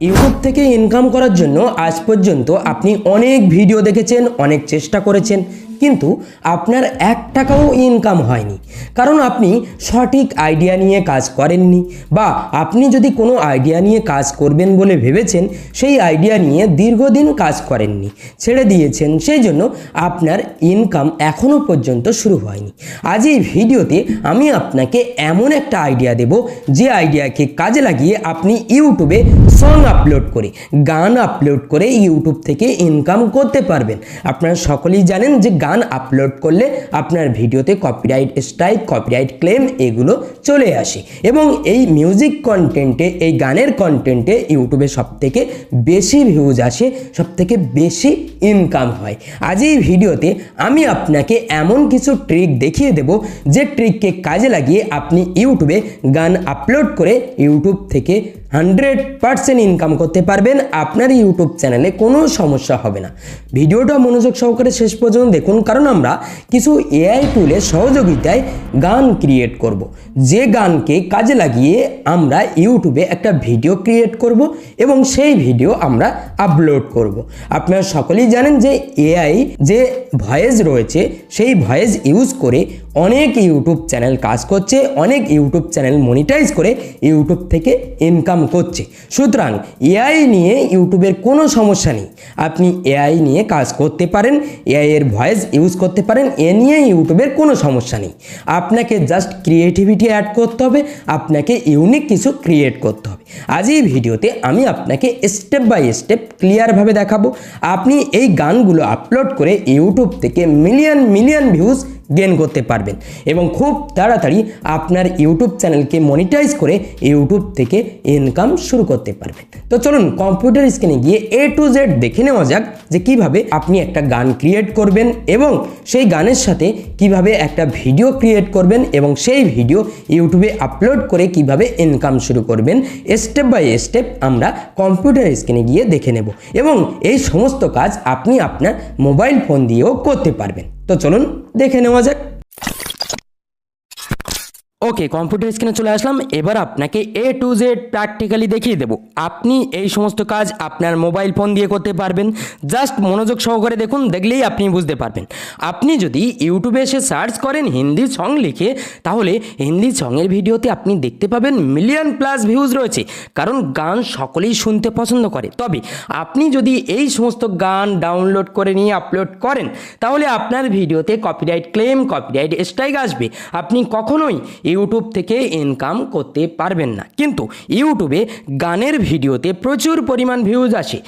YouTube থেকে income করার জন্য আজ পর্যন্ত আপনি অনেক ভিডিও দেখেছেন, অনেক চেষ্টা করেছেন, কিন্তু আপনার 1 টাকাও ইনকাম হয়নি। কারণ আপনি সঠিক আইডিয়া নিয়ে কাজ করেননি, বা আপনি যদি কোনো আইডিয়া নিয়ে কাজ করবেন বলে ভেবেছেন, সেই আইডিয়া নিয়ে দীর্ঘদিন কাজ করেননি, ছেড়ে দিয়েছেন, সেই জন্য আপনার ইনকাম এখনও পর্যন্ত শুরু হয়নি। আজ এই ভিডিওতে আমি আপনাকে এমন একটা আইডিয়া দেব, যে আইডিয়াকে কাজে লাগিয়ে আপনি ইউটিউবে সং আপলোড করে, গান আপলোড করে ইউটিউব থেকে ইনকাম করতে পারবেন। আপনারা সকলেই জানেন যে গান আপলোড করলে আপনার ভিডিওতে কপিরাইট স্ট্রাইক, কপিরাইট ক্লেম এগুলো চলে আসে, এবং এই মিউজিক কন্টেন্টে, এই গানের কন্টেন্টে ইউটিউবে সবথেকে বেশি ভিউজ আসে, সবথেকে বেশি ইনকাম হয়। আজ এই ভিডিওতে আমি আপনাকে এমন কিছু ট্রিক দেখিয়ে দেব, যে ট্রিককে কাজে লাগিয়ে আপনি ইউটিউবে গান আপলোড করে ইউটিউব থেকে 100% ইনকাম করতে পারবেন। আপনার ইউটিউব চ্যানেলে কোনো সমস্যা হবে না। ভিডিওটা মনোযোগ সহকারে শেষ পর্যন্ত দেখুন, কারণ আমরা কিছু এআই টুলের সহযোগিতায় গান ক্রিয়েট করব, যে গানকে কাজে লাগিয়ে আমরা ইউটিউবে একটা ভিডিও ক্রিয়েট করব এবং সেই ভিডিও আমরা আপলোড করব। আপনারা সকলেই জানেন যে এআই যে ভয়েস রয়েছে, সেই ভয়েস ইউজ করে অনেক ইউটিউব চ্যানেল কাজ করছে, অনেক ইউটিউব চ্যানেল মনিটাইজ করে ইউটিউব থেকে ইনকাম করছে। সুতরাং এআই নিয়ে ইউটিউবের কোনো সমস্যা নেই। আপনি এআই নিয়ে কাজ করতে পারেন, এআই এর ভয়েস ইউজ করতে পারেন, এ নিয়ে ইউটিউবের কোনো সমস্যা নেই। আপনাকে জাস্ট ক্রিয়েটিভিটি অ্যাড করতে হবে, আপনাকে ইউনিক কিছু ক্রিয়েট করতে হবে। আজ এই ভিডিওতে আমি আপনাকে স্টেপ বাই স্টেপ ক্লিয়ারভাবে দেখাবো। আপনি এই গানগুলো আপলোড করে ইউটিউব থেকে মিলিয়ন মিলিয়ন ভিউজ গেন করতে পারবেন, এবং খুব তাড়াতাড়ি আপনার ইউটিউব চ্যানেলকে মনিটাইজ করে ইউটিউব থেকে ইনকাম শুরু করতে পারবেন। তো চলুন কম্পিউটার স্ক্রিনে গিয়ে A to Z দেখে নেওয়া যাক, যে কিভাবে আপনি একটা গান ক্রিয়েট করবেন, এবং সেই গানের সাথে কিভাবে একটা ভিডিও ক্রিয়েট করবেন, এবং সেই ভিডিও ইউটিউবে আপলোড করে কিভাবে ইনকাম শুরু করবেন। স্টেপ বাই স্টেপ আমরা কম্পিউটার স্ক্রিনে গিয়ে দেখে নেব, এবং এই সমস্ত কাজ আপনি আপনার মোবাইল ফোন দিয়েও করতে পারবেন। তো চলুন দেখে নেওয়া যাক। ওকে, কম্পিউটার স্ক্রিনে চলে আসলাম। এবার আপনাকে A to Z প্র্যাকটিক্যালি দেখিয়ে দেব। আপনি এই সমস্ত কাজ আপনার মোবাইল ফোন দিয়ে করতে পারবেন। জাস্ট মনোযোগ সহকারে দেখুন, দেখলেই আপনি বুঝতে পারবেন। আপনি যদি ইউটিউবে এসে সার্চ করেন হিন্দি সং লিখে, তাহলে হিন্দি সঙের ভিডিওতে আপনি দেখতে পাবেন মিলিয়ন প্লাস ভিউজ রয়েছে, কারণ গান সকলেই শুনতে পছন্দ করে। তবে আপনি যদি এই সমস্ত গান ডাউনলোড করে নিয়ে আপলোড করেন, তাহলে আপনার ভিডিওতে কপিরাইট ক্লেম, কপিরাইট স্ট্রাইক আসবে। আপনি কখনোই ইউটিউব থেকে ইনকাম করতে পারবেন না। কিন্তু ইউটিউবে গানের ভিডিওতে প্রচুর পরিমাণ ভিউজ আসে,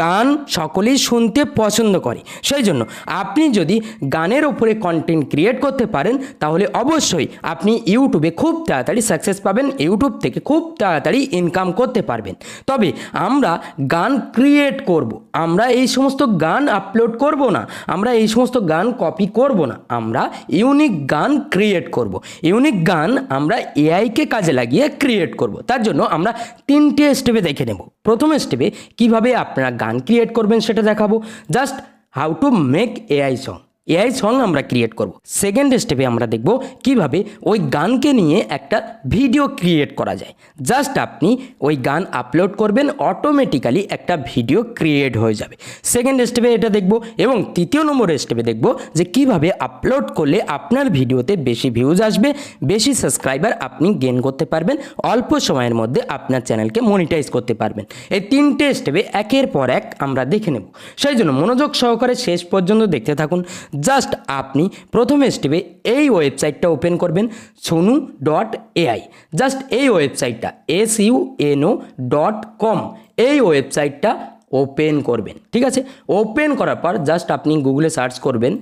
গান সকলেই শুনতে পছন্দ করে। সেই জন্য আপনি যদি গানের ওপরে কন্টেন্ট ক্রিয়েট করতে পারেন, তাহলে অবশ্যই আপনি ইউটিউবে খুব তাড়াতাড়ি সাকসেস পাবেন, ইউটিউব থেকে খুব তাড়াতাড়ি ইনকাম করতে পারবেন। তবে আমরা গান ক্রিয়েট করব, আমরা এই সমস্ত গান আপলোড করব না, আমরা এই সমস্ত গান কপি করব না, আমরা ইউনিক গান ক্রিয়েট করব। ইউনিক গান আমরা এআইকে কাজে লাগিয়ে ক্রিয়েট করব। তার জন্য আমরা 3টে স্টেপে দেখে নেব। প্রথম স্টেপে কিভাবে আপনারা গান ক্রিয়েট করবেন সেটা দেখাবো, just how to make AI song. AI song আমরা ক্রিয়েট করব। সেকেন্ড স্টেপে আমরা দেখব কিভাবে ওই গানকে নিয়ে একটা ভিডিও ক্রিয়েট করা যায়। জাস্ট আপনি ওই গান আপলোড করবেন, অটোমেটিক্যালি একটা ভিডিও ক্রিয়েট হয়ে যাবে। সেকেন্ড স্টেপে এটা দেখব, এবং তৃতীয় নম্বর স্টেপে দেখব যে কিভাবে আপলোড করলে আপনার ভিডিওতে বেশি ভিউজ আসবে, বেশি সাবস্ক্রাইবার আপনি গেইন করতে পারবেন, অল্প সময়ের মধ্যে আপনার চ্যানেলকে মনিটাইজ করতে পারবেন। এই 3টে স্টেপে একের পর এক আমরা দেখে নেব। সেই জন্য মনোযোগ সহকারে শেষ পর্যন্ত দেখতে থাকুন। জাস্ট আপনি প্রথম স্টেপে এই ওয়েবসাইটটা ওপেন করবেন, sonu.ai। জাস্ট এই ওয়েবসাইটটা suno.com, এই ওয়েবসাইটটা ওপেন করবেন। ঠিক আছে, ওপেন করার পর জাস্ট আপনি গুগলে সার্চ করবেন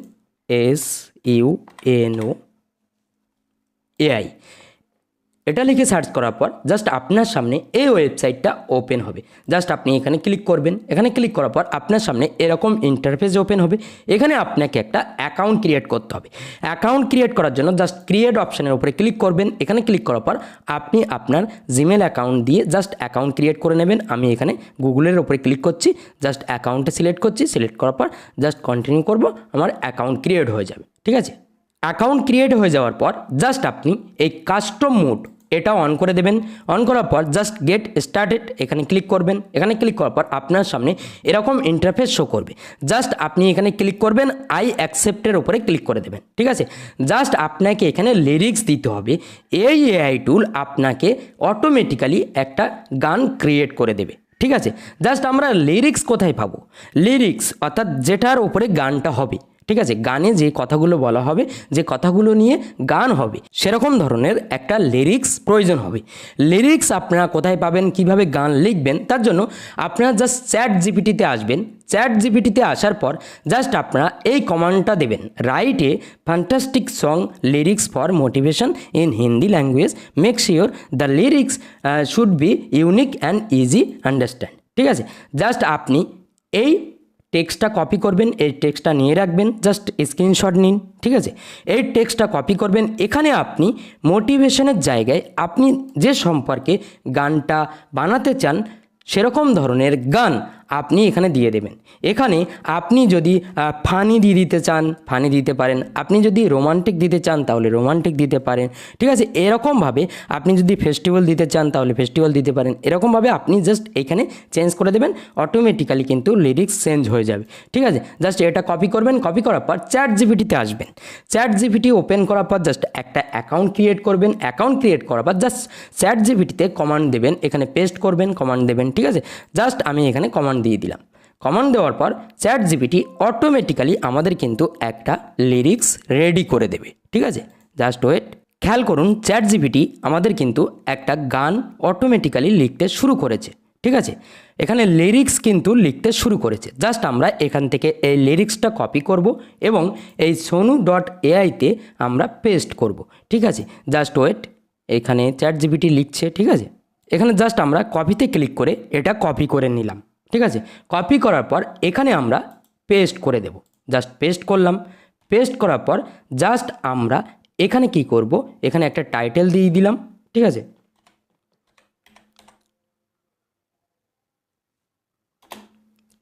suno.ai। এটা লিখে সার্চ করার পর জাস্ট আপনার সামনে এই ওয়েবসাইটটা ওপেন হবে। জাস্ট আপনি এখানে ক্লিক করবেন। এখানে ক্লিক করার পর আপনার সামনে এরকম ইন্টারফেস ওপেন হবে। এখানে আপনাকে একটা অ্যাকাউন্ট ক্রিয়েট করতে হবে। অ্যাকাউন্ট ক্রিয়েট করার জন্য জাস্ট ক্রিয়েট অপশানের উপরে ক্লিক করবেন। এখানে ক্লিক করার পর আপনি আপনার জিমেল অ্যাকাউন্ট দিয়ে জাস্ট অ্যাকাউন্ট ক্রিয়েট করে নেবেন। আমি এখানে গুগলের উপরে ক্লিক করছি, জাস্ট অ্যাকাউন্টে সিলেক্ট করছি। সিলেক্ট করার পর জাস্ট কন্টিনিউ করব, আমার অ্যাকাউন্ট ক্রিয়েট হয়ে যাবে। ঠিক আছে, অ্যাকাউন্ট ক্রিয়েট হয়ে যাওয়ার পর জাস্ট আপনি এই কাস্টম মোড এটা অন করে দেবেন। অন করার পর জাস্ট গেট স্টার্টেড এখানে ক্লিক করবেন। এখানে ক্লিক করার পর আপনার সামনে এরকম ইন্টারফেস শো করবে। জাস্ট আপনি এখানে ক্লিক করবেন, আই অ্যাকসেপ্টের উপরে ক্লিক করে দেবেন। ঠিক আছে, জাস্ট আপনাকে এখানে লিরিক্স দিতে হবে। এই এআই টুল আপনাকে অটোমেটিক্যালি একটা গান ক্রিয়েট করে দেবে। ঠিক আছে, জাস্ট আমরা লিরিক্স কোথায় পাবো? লিরিক্স অর্থাৎ যেটার উপরে গানটা হবে। ঠিক আছে, গানে যে কথাগুলো বলা হবে, যে কথাগুলো নিয়ে গান হবে, সেরকম ধরনের একটা লিরিক্স প্রয়োজন হবে। লিরিক্স আপনারা কোথায় পাবেন, কিভাবে গান লিখবেন, তার জন্য আপনারা জাস্ট চ্যাট জিপিটিতে আসবেন। চ্যাট জিপিটিতে আসার পর জাস্ট আপনারা এই কমান্ডটা দেবেন, write a fantastic song lyrics for motivation in Hindi language, make sure the lyrics should be unique and easy understand. ঠিক আছে, জাস্ট আপনি এই টেক্সটটা কপি করবেন, এই টেক্সটটা নিয়ে রাখবেন, জাস্ট স্ক্রিনশট নিন। ঠিক আছে, এই টেক্সটটা কপি করবেন। এখানে আপনি মোটিভেশনের জায়গায় আপনি যে সম্পর্কে গানটা বানাতে চান সেরকম ধরনের গান আপনি এখানে দিয়ে দেবেন। এখানে আপনি যদি ফানি দিয়ে দিতে চান ফানি দিতে পারেন, আপনি যদি রোমান্টিক দিতে চান তাহলে রোমান্টিক দিতে পারেন। ঠিক আছে, এরকমভাবে আপনি যদি ফেস্টিভ্যাল দিতে চান তাহলে ফেস্টিভ্যাল দিতে পারেন। এরকমভাবে আপনি জাস্ট এখানে চেঞ্জ করে দেবেন, অটোমেটিক্যালি কিন্তু লিরিক্স চেঞ্জ হয়ে যাবে। ঠিক আছে, জাস্ট এটা কপি করবেন। কপি করার পর চ্যাট জিপিটিতে আসবেন। চ্যাট জিপিটি ওপেন করার পর জাস্ট একটা অ্যাকাউন্ট ক্রিয়েট করবেন। অ্যাকাউন্ট ক্রিয়েট করার পর জাস্ট চ্যাট জিপিটিতে কমান্ড দেবেন, এখানে পেস্ট করবেন, কমান্ড দেবেন। ঠিক আছে, জাস্ট আমি এখানে কমান্ড দিয়ে দিলাম। কমান্ড দেওয়ার পর চ্যাট জিপিটি অটোমেটিক্যালি আমাদের কিন্তু একটা লিরিক্স রেডি করে দেবে। ঠিক আছে, জাস্ট ওয়েট। খেয়াল করুন, চ্যাট জিপিটি আমাদের কিন্তু একটা গান অটোমেটিক্যালি লিখতে শুরু করেছে। ঠিক আছে, এখানে লিরিক্স কিন্তু লিখতে শুরু করেছে। জাস্ট আমরা এখান থেকে এই লিরিক্সটা কপি করব এবং এই sonu.ai-তে আমরা পেস্ট করব। ঠিক আছে, জাস্ট ওয়েট। এখানে চ্যাট জিপিটি লিখছে। ঠিক আছে, এখানে জাস্ট আমরা কপিতে ক্লিক করে এটা কপি করে নিলাম। ঠিক আছে, কপি করার পর এখানে আমরা পেস্ট করে দেব। জাস্ট পেস্ট করলাম। পেস্ট করার পর জাস্ট আমরা এখানে কি করব, এখানে একটা টাইটেল দিয়ে দিলাম। ঠিক আছে,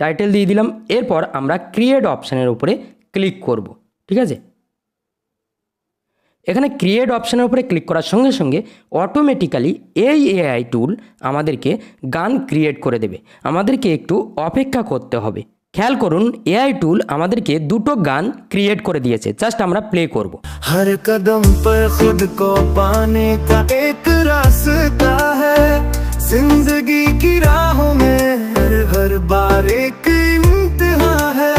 টাইটেল দিয়ে দিলাম। এরপর আমরা ক্রিয়েট অপশানের উপরে ক্লিক করব। ঠিক আছে, এখানে ক্রিয়েট অপশানের উপরে ক্লিক করার সঙ্গে সঙ্গে অটোমেটিক্যালি এই এআই টুল আমাদেরকে গান ক্রিয়েট করে দেবে। আমাদেরকে একটু অপেক্ষা করতে হবে। খেয়াল করুন, এআই টুল আমাদেরকে দুটো গান ক্রিয়েট করে দিয়েছে। জাস্ট আমরা প্লে করব। हर कदम पर खुद को पाने का एक रास्ता है, जिंदगी की राहों में हर बार एक इम्तिहान है,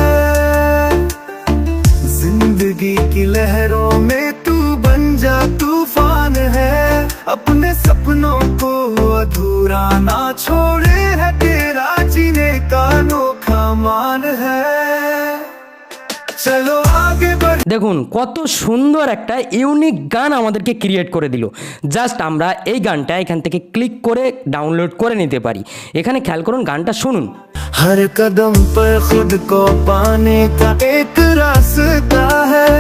जिंदगी की लहरों में तू बन जा तूफान है, अपने सपनों को अधूरा ना छोड़े, है तेरा जीने का अनोखा मान है, चलो आगे बढ़। দেখুন কত সুন্দর একটা ইউনিক গান আমাদেরকে ক্রিয়েট করে দিল। জাস্ট আমরা এই গানটা এখান থেকে ক্লিক করে ডাউনলোড করে নিতে পারি। এখানে খেয়াল করুন, গানটা শুনুন। हर कदम पर खुद को पाने का एक रास्ता है,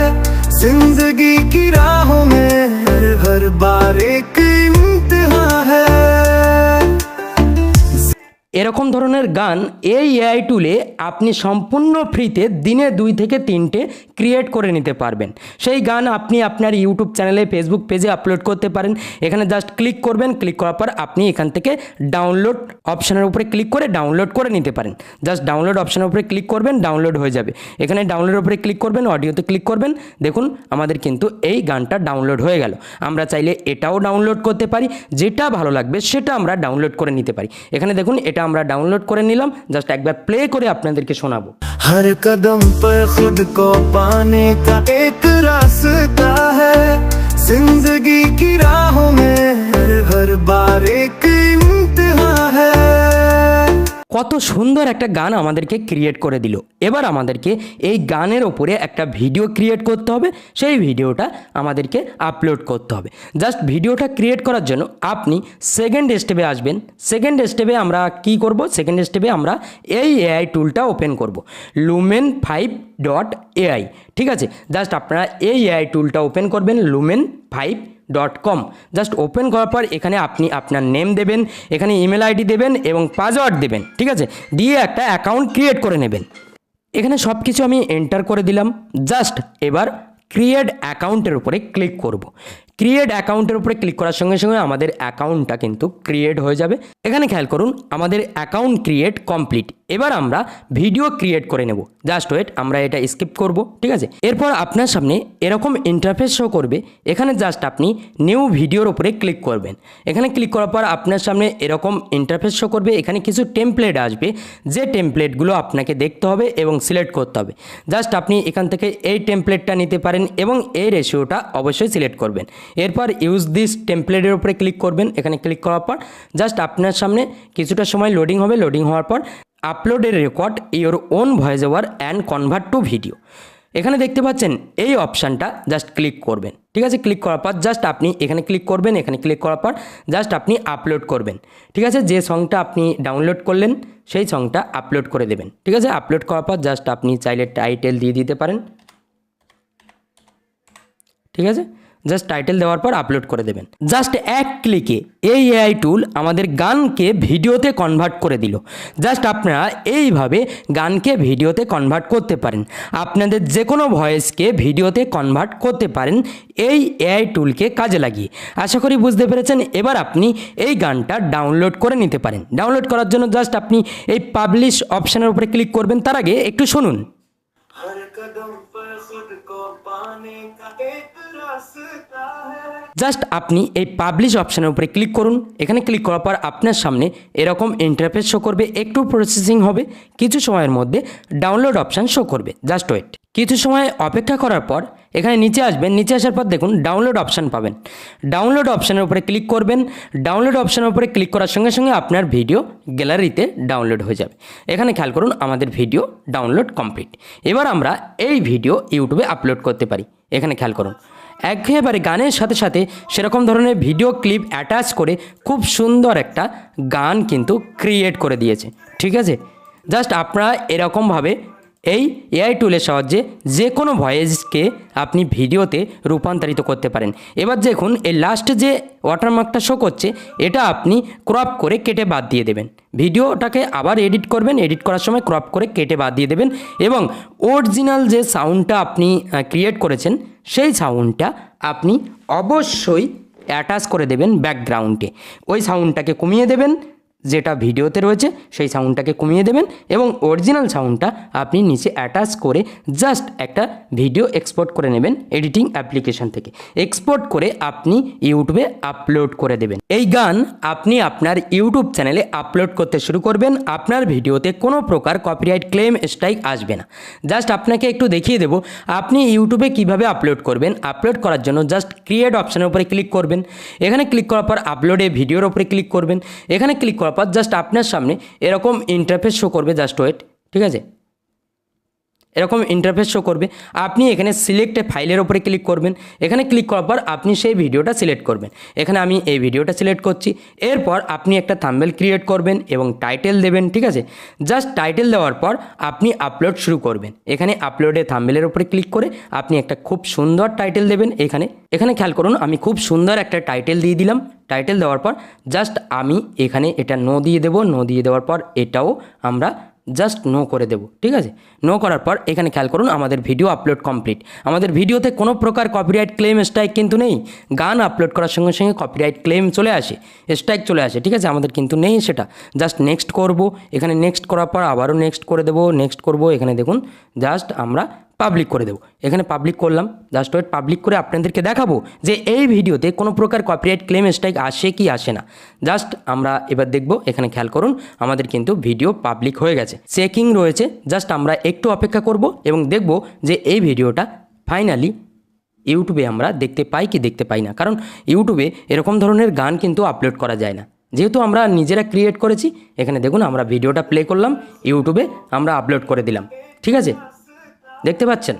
जिंदगी की राहों में हर बार एक इम्तिहान है। এরকম ধরনের গান এই এআই টুলে আপনি সম্পূর্ণ ফ্রিতে দিনে 2 থেকে 3টে ক্রিয়েট করে নিতে পারবেন। সেই গান আপনি আপনার ইউটিউব চ্যানেলে, ফেসবুক পেজে আপলোড করতে পারেন। এখানে জাস্ট ক্লিক করবেন। ক্লিক করার পর আপনি এখান থেকে ডাউনলোড অপশানের উপরে ক্লিক করে ডাউনলোড করে নিতে পারেন। জাস্ট ডাউনলোড অপশানের উপরে ক্লিক করবেন, ডাউনলোড হয়ে যাবে। এখানে ডাউনলোডের উপরে ক্লিক করবেন, অডিওতে ক্লিক করবেন। দেখুন আমাদের কিন্তু এই গানটা ডাউনলোড হয়ে গেল। আমরা চাইলে এটাও ডাউনলোড করতে পারি, যেটা ভালো লাগবে সেটা আমরা ডাউনলোড করে নিতে পারি। এখানে দেখুন এটা আমরা ডাউনলোড করে নিলাম। জাস্ট একবার প্লে করে আপনাদেরকে শোনাবো। हर कदम पर खुद को पाने का एक रास्ता है, जिंदगी की राहों में हर बार एक इम्तिहान है। কত সুন্দর একটা গান আমাদেরকে ক্রিয়েট করে দিল। এবার আমাদেরকে এই গানের ওপরে একটা ভিডিও ক্রিয়েট করতে হবে। সেই ভিডিওটা আমাদেরকে আপলোড করতে হবে। জাস্ট ভিডিওটা ক্রিয়েট করার জন্য আপনি সেকেন্ড স্টেপে আসবেন। সেকেন্ড স্টেপে আমরা কি করব? সেকেন্ড স্টেপে আমরা এই এআই টুলটা ওপেন করব, lumen5.ai। ঠিক আছে, জাস্ট আপনারা এই এআই টুলটা ওপেন করবেন, lumen5.com। জাস্ট ওপেন করার পর এখানে আপনি আপনার নেম দেবেন, এখানে ইমেল আইডি দেবেন এবং পাসওয়ার্ড দেবেন। ঠিক আছে, দিয়ে একটা অ্যাকাউন্ট ক্রিয়েট করে নেবেন। এখানে সব কিছু আমি এন্টার করে দিলাম। জাস্ট এবার ক্রিয়েট অ্যাকাউন্টের উপরে ক্লিক করব। ক্রিয়েট অ্যাকাউন্টের উপরে ক্লিক করার সঙ্গে সঙ্গে আমাদের অ্যাকাউন্টটা কিন্তু ক্রিয়েট হয়ে যাবে। এখানে খেয়াল করুন আমাদের অ্যাকাউন্ট ক্রিয়েট কমপ্লিট। এবার আমরা ভিডিও ক্রিয়েট করে নেব। জাস্ট ওয়েট, আমরা এটা স্কিপ করব, ঠিক আছে। এরপর আপনার সামনে এরকম ইন্টারফেস শো করবে। এখানে জাস্ট আপনি নিউ ভিডিওর উপরে ক্লিক করবেন। এখানে ক্লিক করার পর আপনার সামনে এরকম ইন্টারফেস শো করবে। এখানে কিছু টেমপ্লেট আসবে, যে টেমপ্লেটগুলো আপনাকে দেখতে হবে এবং সিলেক্ট করতে হবে। জাস্ট আপনি এখান থেকে এই টেমপ্লেটটা নিতে পারেন এবং এই রেশিওটা অবশ্যই সিলেক্ট করবেন। এরপর ইউজ দিস টেমপ্লেটের উপরে ক্লিক করবেন। এখানে ক্লিক করার পর জাস্ট আপনার সামনে কিছুটা সময় লোডিং হবে। লোডিং হওয়ার পর আপলোডের record your own voice over and convert to video, এখানে দেখতে পাচ্ছেন এই অপশানটা জাস্ট ক্লিক করবেন, ঠিক আছে। ক্লিক করার পর জাস্ট আপনি এখানে ক্লিক করবেন। এখানে ক্লিক করার পর জাস্ট আপনি আপলোড করবেন, ঠিক আছে। যে সংটা আপনি ডাউনলোড করলেন সেই সংটা আপলোড করে দেবেন, ঠিক আছে। আপলোড করার পর জাস্ট আপনি চাইলে টাইটেল দিয়ে দিতে পারেন, ঠিক আছে। জাস্ট টাইটেল দেওয়ার পর আপলোড করে দেবেন। জাস্ট এক ক্লিকে এই এআই টুল আমাদের গানকে ভিডিওতে কনভার্ট করে দিল। জাস্ট আপনারা এইভাবে গানকে ভিডিওতে কনভার্ট করতে পারেন। আপনাদের যে কোনো ভয়েসকে ভিডিওতে কনভার্ট করতে পারেন এই এআই টুলকে কাজে লাগিয়ে। আশা করি বুঝতে পেরেছেন। এবার আপনি এই গানটা ডাউনলোড করে নিতে পারেন। ডাউনলোড করার জন্য জাস্ট আপনি এই পাবলিশ অপশানের উপরে ক্লিক করবেন। তার আগে একটু শুনুন। हर कदम पर खुद को पाने का एक रास्ता है। জাস্ট আপনি এই পাবলিশ অপশানের উপরে ক্লিক করুন। এখানে ক্লিক করার পর আপনার সামনে এরকম ইন্টারফেস শো করবে। একটু প্রসেসিং হবে, কিছু সময়ের মধ্যে ডাউনলোড অপশান শো করবে। Just wait. কিছু সময় অপেক্ষা করার পর এখানে নিচে আসবেন। নিচে আসার পর দেখুন ডাউনলোড অপশান পাবেন। ডাউনলোড অপশানের উপরে ক্লিক করবেন। ডাউনলোড অপশানের উপরে ক্লিক করার সঙ্গে সঙ্গে আপনার ভিডিও গ্যালারিতে ডাউনলোড হয়ে যাবে। এখানে খেয়াল করুন আমাদের ভিডিও ডাউনলোড কমপ্লিট। এবার আমরা এই ভিডিও ইউটিউবে আপলোড করতে পারি। এখানে খেয়াল করুন একেবারে গানের সাথে সাথে সেরকম ধরনের ভিডিও ক্লিপ অ্যাটাচ করে খুব সুন্দর একটা গান কিন্তু ক্রিয়েট করে দিয়েছে, ঠিক আছে। জাস্ট আপনারা এরকমভাবে এই এআই টুলের সাহায্যে যে কোনো ভয়েসকে আপনি ভিডিওতে রূপান্তরিত করতে পারেন। এবার দেখুন এই লাস্টে যে ওয়াটারমার্কটা শো করছে এটা আপনি ক্রপ করে কেটে বাদ দিয়ে দেবেন। ভিডিওটাকে আবার এডিট করবেন। এডিট করার সময় ক্রপ করে কেটে বাদ দিয়ে দেবেন এবং অরিজিনাল যে সাউন্ডটা আপনি ক্রিয়েট করেছেন সেই সাউন্ডটা আপনি অবশ্যই অ্যাটাচ করে দেবেন ব্যাকগ্রাউন্ডে। ওই সাউন্ডটাকে কমিয়ে দেবেন, যেটা ভিডিওতে রয়েছে সেই সাউন্ডটাকে কমিয়ে দেবেন এবং অরিজিনাল সাউন্ডটা আপনি নিচে অ্যাটাচ করে জাস্ট একটা ভিডিও এক্সপোর্ট করে নেবেন এডিটিং অ্যাপ্লিকেশন থেকে। এক্সপোর্ট করে আপনি ইউটিউবে আপলোড করে দেবেন। এই গান আপনি আপনার ইউটিউব চ্যানেলে আপলোড করতে শুরু করবেন। আপনার ভিডিওতে কোনো প্রকার কপিরাইট ক্লেম স্ট্রাইক আসবে না। জাস্ট আপনাকে একটু দেখিয়ে দেবো আপনি ইউটিউবে কিভাবে আপলোড করবেন। আপলোড করার জন্য জাস্ট ক্রিয়েট অপশানের উপরে ক্লিক করবেন। এখানে ক্লিক করার পর আপলোডে ভিডিওর উপরে ক্লিক করবেন। এখানে ক্লিক করার পর জাস্ট আপনার সামনে এরকম ইন্টারফেস শো করবে। জাস্ট ওয়েট, ঠিক আছে। এরকম ইন্টারফেস শো করবে। আপনি এখানে সিলেক্ট ফাইলের উপরে ক্লিক করবেন। এখানে ক্লিক করার পর আপনি সেই ভিডিওটা সিলেক্ট করবেন। এখানে আমি এই ভিডিওটা সিলেক্ট করছি। এরপর আপনি একটা থাম্বনেল ক্রিয়েট করবেন এবং টাইটেল দেবেন, ঠিক আছে। জাস্ট টাইটেল দেওয়ার পর আপনি আপলোড শুরু করবেন। এখানে আপলোডে থাম্বনেলের উপরে ক্লিক করে আপনি একটা খুব সুন্দর টাইটেল দেবেন। এখানে খেয়াল করুন আমি খুব সুন্দর একটা টাইটেল দিয়ে দিলাম। টাইটেল দেওয়ার পর জাস্ট আমি এখানে এটা নো দিয়ে দেবো। নো দিয়ে দেওয়ার পর এটাও আমরা জাস্ট নো করে দেব, ঠিক আছে। নো করার পর এখানে খেয়াল করুন আমাদের ভিডিও আপলোড কমপ্লিট। আমাদের ভিডিওতে কোনো প্রকার কপিরাইট ক্লেম স্ট্রাইক কিন্তু নেই। গান আপলোড করার সঙ্গে সঙ্গে কপিরাইট ক্লেম চলে আসে, স্ট্রাইক চলে আসে, ঠিক আছে। আমাদের কিন্তু নেই সেটা। জাস্ট নেক্সট করব। এখানে নেক্সট করার পর আবারও নেক্সট করে দেবো। নেক্সট করব। এখানে দেখুন জাস্ট আমরা পাবলিক করে দেবো। এখানে পাবলিক করলাম। Just wait. পাবলিক করে আপনাদেরকে দেখাবো যে এই ভিডিওতে কোনো প্রকার কপিরাইট ক্লেম স্ট্রাইক আসে কি আসে না। জাস্ট আমরা এবার দেখব। এখানে খেয়াল করুন আমাদের কিন্তু ভিডিও পাবলিক হয়ে গেছে, চেকিং রয়েছে। জাস্ট আমরা একটু অপেক্ষা করব এবং দেখব যে এই ভিডিওটা ফাইনালি ইউটিউবে আমরা দেখতে পাই কি দেখতে পাই না। কারণ ইউটিউবে এরকম ধরনের গান কিন্তু আপলোড করা যায় না, যেহেতু আমরা নিজেরা ক্রিয়েট করেছি। এখানে দেখুন আমরা ভিডিওটা প্লে করলাম, ইউটিউবে আমরা আপলোড করে দিলাম, ঠিক আছে। দেখতে পাচ্ছেন?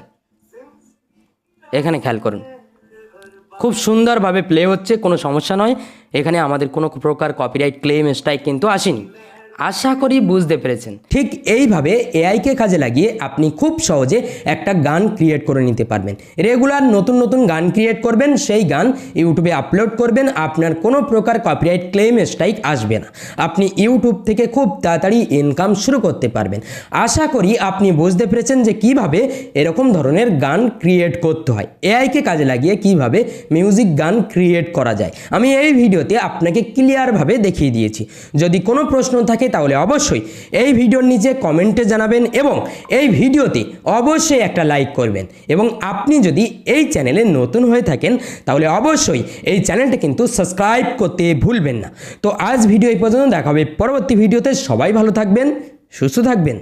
এখানে খেয়াল করুন খুব সুন্দরভাবে প্লে হচ্ছে, কোনো সমস্যা নয়। এখানে আমাদের কোনো প্রকার কপিরাইট ক্লেম স্ট্রাইক কিন্তু আসেনি। আশা করি বুঝতে পেরেছেন। ঠিক এইভাবে এআইকে কাজে লাগিয়ে আপনি খুব সহজে একটা গান ক্রিয়েট করে নিতে পারবেন। রেগুলার নতুন নতুন গান ক্রিয়েট করবেন, সেই গান ইউটিউবে আপলোড করবেন, আপনার কোনো প্রকার কপিরাইট ক্লেম স্ট্রাইক আসবে না। আপনি ইউটিউব থেকে খুব তাড়াতাড়ি ইনকাম শুরু করতে পারবেন। আশা করি আপনি বুঝতে পেরেছেন যে কিভাবে এরকম ধরনের গান ক্রিয়েট করতে হয়, এআইকে কাজে লাগিয়ে কিভাবে মিউজিক গান ক্রিয়েট করা যায়। আমি এই ভিডিওতে আপনাকে ক্লিয়ারভাবে দেখিয়ে দিয়েছি। যদি কোনো প্রশ্ন থাকে তাহলে অবশ্যই এই ভিডিওর নিচে কমেন্টে জানাবেন এবং এই ভিডিওতে অবশ্যই একটা লাইক করবেন। এবং আপনি যদি এই চ্যানেলে নতুন হয়ে থাকেন তাহলে অবশ্যই এই চ্যানেলটা কিন্তু সাবস্ক্রাইব করতে ভুলবেন না। তো আজ ভিডিও এই পর্যন্ত, দেখা হবে পরবর্তী ভিডিওতে। সবাই ভালো থাকবেন, সুস্থ থাকবেন।